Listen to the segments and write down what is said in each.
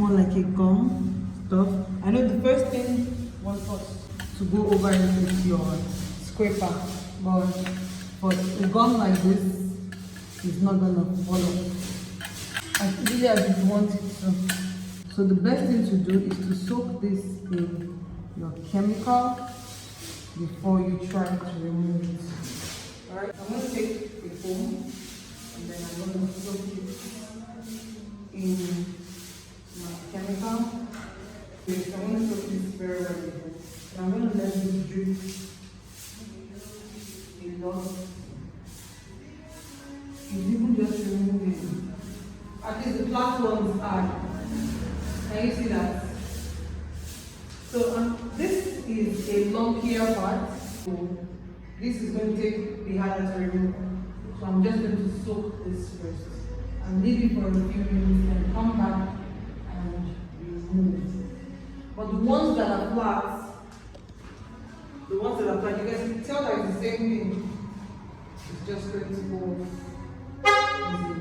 more like a gum stuff. I know the first thing one us to go over it is your scraper, but for a gum like this, it's not gonna follow as easy as you want it to. So the best thing to do is to soak this in your chemical before you try to remove it. Alright, I'm going to take the foam and then I'm going to soak it in my chemical. Yes, I'm going to soak this very well. And I'm going to let this drip a lot. You even just remove it. At least the flat ones are. Can you see that? So this is a lumpier part. So this is going to take the harder to remove. So I'm just going to soak this first and leave it for a few minutes and come back and remove. But the ones that are flat, you can tell that it's the same thing. It's just going to go easy.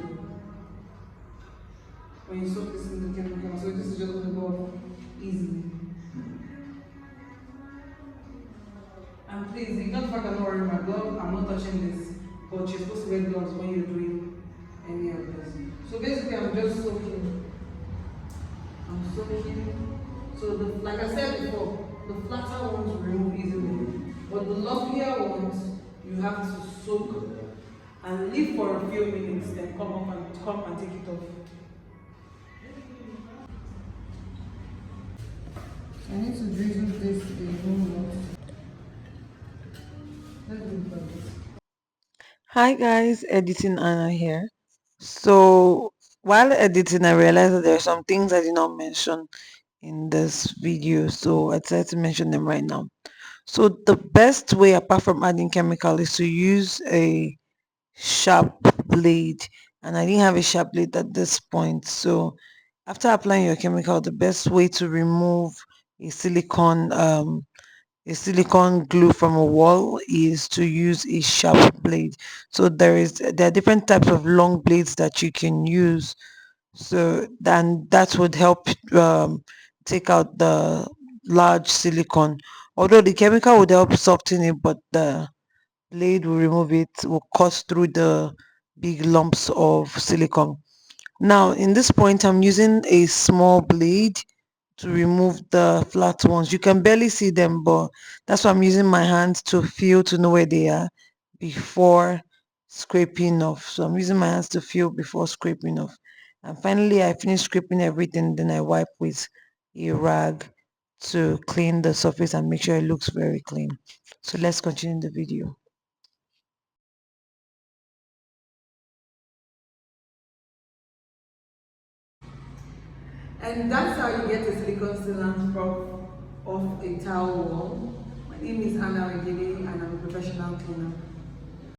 When you soak this in the chemical, so this is just going to go easily. And please, ignore the fact I'm not wearing my glove, I'm not touching this, but you're supposed to wear gloves when you're doing any of this. So basically, I'm just soaking. I'm soaking. So, like I said before, the flatter ones remove easily, but the lumpier ones, you have to soak and leave for a few minutes, then come and take it off. I need to drizzle this a little lot. Hi guys, editing Anna here. So while editing, I realized that there are some things I did not mention in this video, so I decided to mention them right now. So the best way, apart from adding chemical, is to use a sharp blade, and I didn't have a sharp blade at this point. So after applying your chemical, the best way to remove a silicone glue from a wall is to use a sharp blade. So there are different types of long blades that you can use, so then that would help take out the large silicone, although the chemical would help soften it, but the blade will remove it, will cut through the big lumps of silicone. Now in this point I'm using a small blade to remove the flat ones. You can barely see them, but that's why I'm using my hands to feel to know where they are before scraping off. So I'm using my hands to feel before scraping off. And finally I finish scraping everything, then I wipe with a rag to clean the surface and make sure it looks very clean. So let's continue the video. And that's how you get a silicone sealant prop off a towel wall. My name is Anna Regele and I'm a professional cleaner.